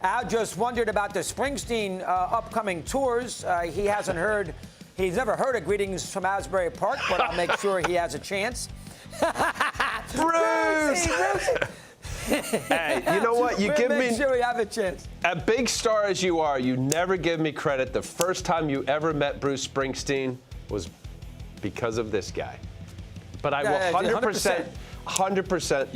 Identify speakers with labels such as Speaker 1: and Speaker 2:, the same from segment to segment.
Speaker 1: Al just wondered about the Springsteen upcoming tours. He hasn't heard, he's never heard of Greetings from Asbury Park, but I'll make sure he has a chance.
Speaker 2: Bruce! Hey, you know what? You give me.
Speaker 1: Make sure we have a chance.
Speaker 2: A big star as you are, you never give me credit. The first time you ever met Bruce Springsteen was because of this guy. But I will 100%.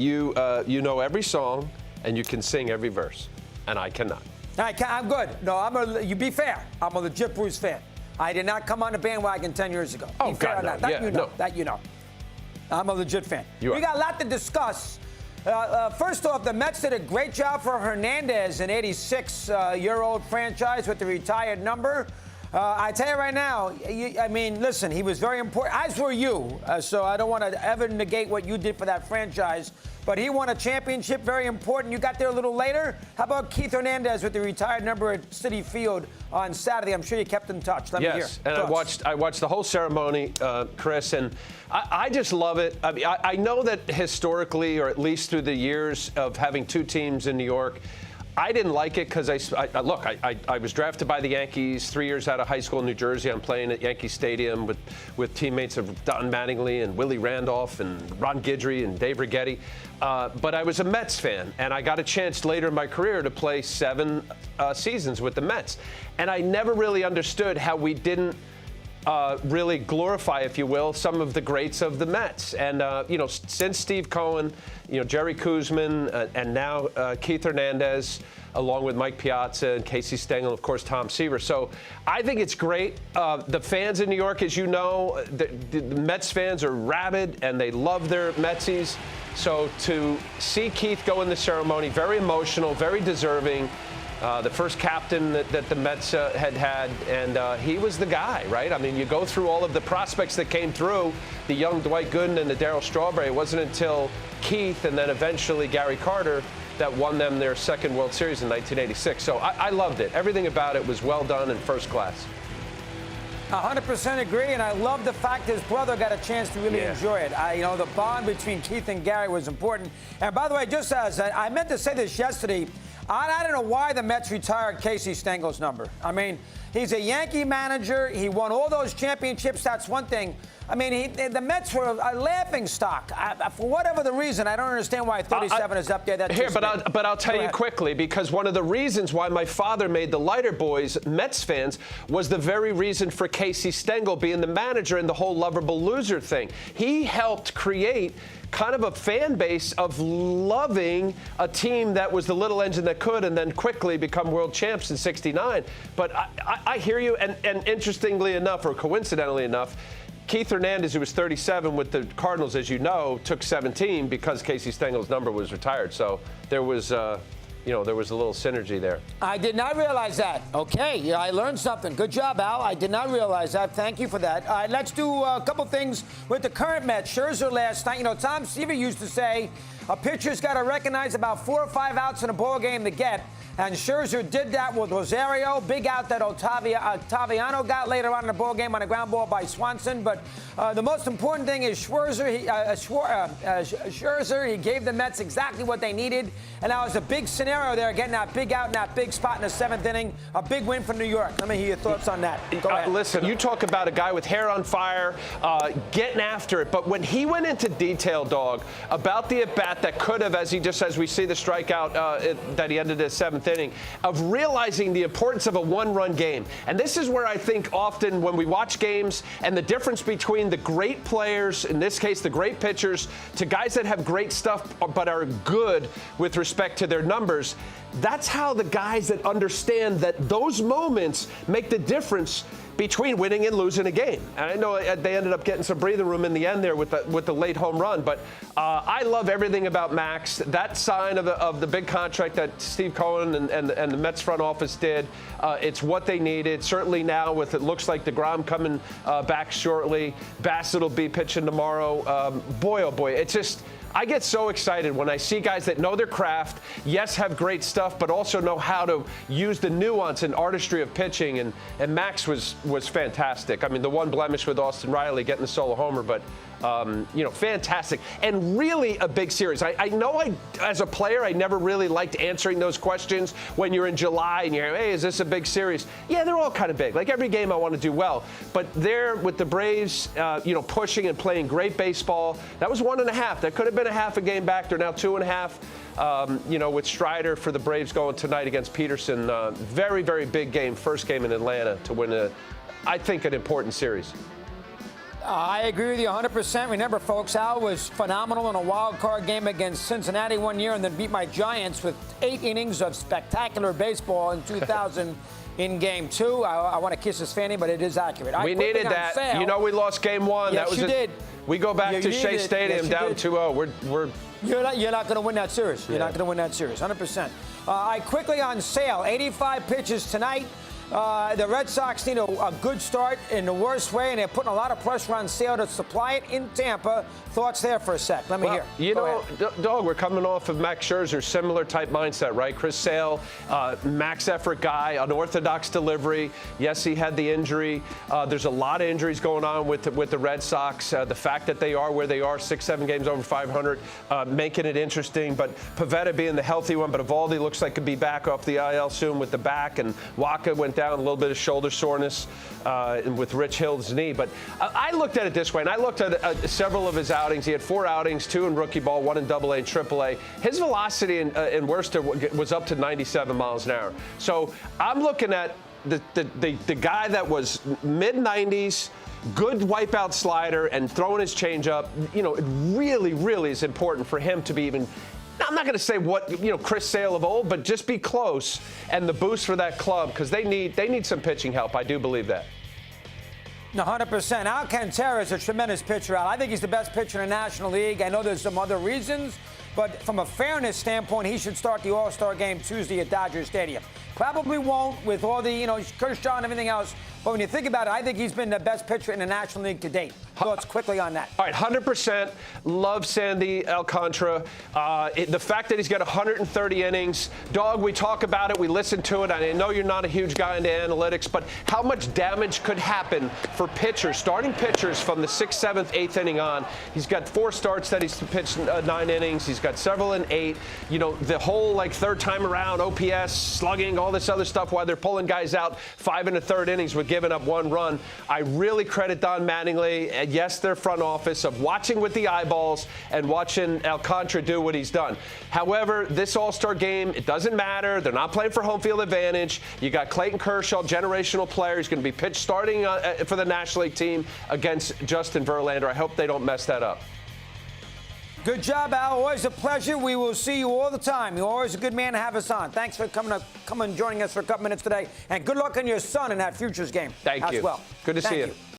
Speaker 2: You know every song and you can sing every verse, and I cannot.
Speaker 1: I'm good. No, you be fair. I'm a legit Bruce fan. I did not come on the bandwagon 10 years ago.
Speaker 2: Oh, God, no.
Speaker 1: That you know. I'm a legit fan. We got a lot to discuss. First off, the Mets did a great job for Hernandez, an 86-year-old franchise with the retired number. I tell you right now, I mean, listen, he was very important, as were you, so I don't want to ever negate what you did for that franchise. But he won a championship, very important. You got there a little later. How about Keith Hernandez with the retired number at Citi Field on Saturday? I'm sure you kept in touch. Let me hear.
Speaker 2: Yes, and I watched the whole ceremony, Chris, and I just love it. I mean, I know that historically, or at least through the years of having two teams in New York, I didn't like it because I was drafted by the Yankees 3 years out of high school in New Jersey. I'm playing at Yankee Stadium with teammates of Don Mattingly and Willie Randolph and Ron Guidry and Dave Righetti. But I was a Mets fan, and I got a chance later in my career to play 7 seasons with the Mets. And I never really understood how we didn't really glorify, if you will, some of the greats of the Mets. And, since Steve Cohen, Jerry Koosman, and now Keith Hernandez, along with Mike Piazza and Casey Stengel, of course, Tom Seaver. So I think it's great. The fans in New York, as you know, the Mets fans are rabid, and they love their Metsies. So to see Keith go in the ceremony, very emotional, very deserving. The first captain that the Mets had, and he was the guy, right? I mean, you go through all of the prospects that came through, the young Dwight Gooden and the Darryl Strawberry. It wasn't until Keith and then eventually Gary Carter that won them their second World Series in 1986. So I loved it. Everything about it was well done and first class.
Speaker 1: 100% agree, and I love the fact his brother got a chance to really enjoy it. The bond between Keith and Gary was important. And by the way, just as I meant to say this yesterday, I don't know why the Mets retired Casey Stengel's number. I mean, he's a Yankee manager. He won all those championships. That's one thing. I mean, the Mets were a laughing stock. For whatever the reason, I don't understand why 37 is up there.
Speaker 2: But I'll tell you quickly, because one of the reasons why my father made the Leiter boys Mets fans was the very reason for Casey Stengel being the manager and the whole lovable loser thing. He helped create kind of a fan base of loving a team that was the little engine that could and then quickly become world champs in '69. But I hear you, and interestingly enough, or coincidentally enough, Keith Hernandez, who was 37 with the Cardinals, as you know, took 17 because Casey Stengel's number was retired. So there was there was a little synergy there.
Speaker 1: I did not realize that. Okay, I learned something. Good job, Al. I did not realize that. Thank you for that. All right, let's do a couple things with the current Mets. Scherzer last night. Tom Seaver used to say a pitcher's got to recognize about 4 or 5 outs in a ball game to get. And Scherzer did that with Rosario. Big out that Ottaviano got later on in the ball game on a ground ball by Swanson. But the most important thing is Scherzer, he gave the Mets exactly what they needed. And that was a big scenario there, getting that big out in that big spot in the 7th inning. A big win for New York. Let me hear your thoughts on that. Go ahead.
Speaker 2: Listen, you talk about a guy with hair on fire, getting after it. But when he went into detail, Dog, about the at-bat that could have, as we see the strikeout that he ended his 7th inning, of realizing the importance of a one-run game. And this is where I think often when we watch games and the difference between the great players, in this case the great pitchers, to guys that have great stuff but are good with respect to their numbers, that's how the guys that understand that those moments make the difference between winning and losing a game. And I know they ended up getting some breathing room in the end there with the late home run, but I love everything about Max. That sign of the big contract that Steve Cohen and the Mets front office did, it's what they needed. Certainly now with it looks like DeGrom coming back shortly. Bassett will be pitching tomorrow. Boy, oh boy, it's just, I get so excited when I see guys that know their craft, yes, have great stuff, but also know how to use the nuance and artistry of pitching. And Max was fantastic. I mean, the one blemish with Austin Riley getting the solo homer, but Fantastic. And really a big series. I know as a player, I never really liked answering those questions when you're in July and you're, hey, is this a big series? Yeah, they're all kind of big. Like every game I want to do well. But there with the Braves, pushing and playing great baseball, that was 1.5. That could have been a half a game back. They're now 2.5. With Strider for the Braves going tonight against Peterson. Very, very big game, first game in Atlanta to win, I think, an important series.
Speaker 1: I agree with you 100%. Remember, folks, Al was phenomenal in a wild card game against Cincinnati one year and then beat my Giants with 8 innings of spectacular baseball in 2000 in Game 2. I want to kiss his fanny, but it is accurate.
Speaker 2: We needed that. Sale, we lost Game 1.
Speaker 1: Yes, you did.
Speaker 2: We go back to Shea Stadium down 2-0.
Speaker 1: You're not going to win that series. You're not going to win that series, 100%. Quickly on Sale, 85 pitches tonight. The Red Sox need a good start in the worst way, and they're putting a lot of pressure on Sale to supply it in Tampa. Thoughts there for a sec. Let me hear.
Speaker 2: Dog, we're coming off of Max Scherzer, similar type mindset, right? Chris Sale, max effort guy, unorthodox delivery. Yes, he had the injury. There's a lot of injuries going on with the Red Sox. The fact that they are where they are, 6-7 games over 500, making it interesting. But Pivetta being the healthy one, but Evaldi looks like could be back off the IL soon with the back, and Waka went down a little bit of shoulder soreness with Rich Hill's knee. But I looked at it this way, and I looked at several of his outings. He had 4 outings, 2 in rookie ball, 1 in AA and AAA. His velocity in Worcester was up to 97 miles an hour. So I'm looking at the guy that was mid-90s, good wipeout slider, and throwing his changeup. It really, really is important for him to be even. I'm not going to say what Chris Sale of old, but just be close, and the boost for that club, because they need some pitching help. I do believe that.
Speaker 1: 100%. Alcantara is a tremendous pitcher, Al. I think he's the best pitcher in the National League. I know there's some other reasons, but from a fairness standpoint, he should start the All-Star game Tuesday at Dodger Stadium. Probably won't with all the, Kershaw and everything else. But when you think about it, I think he's been the best pitcher in the National League to date. Thoughts quickly on that.
Speaker 2: All right, 100%. Love Sandy Alcantara. The fact that he's got 130 innings. Dog, we talk about it. We listen to it. I know you're not a huge guy into analytics, but how much damage could happen for pitchers, starting pitchers from the 6th, 7th, 8th inning on? He's got 4 starts that he's pitched 9 innings. He's got several in 8. The whole, third time around, OPS, slugging, all this other stuff while they're pulling guys out 5 1/3 innings with giving up 1 run. I really credit Don Mattingly and, yes, their front office of watching with the eyeballs and watching Alcantara do what he's done. However, this All-Star game, it doesn't matter. They're not playing for home field advantage. You got Clayton Kershaw, generational player. He's going to be starting for the National League team against Justin Verlander. I hope they don't mess that up.
Speaker 1: Good job, Al. Always a pleasure. We will see you all the time. You're always a good man to have us on. Thanks for coming and joining us for a couple minutes today. And good luck on your son in that Futures game.
Speaker 2: Thank you.
Speaker 1: As well.
Speaker 2: Good to see you.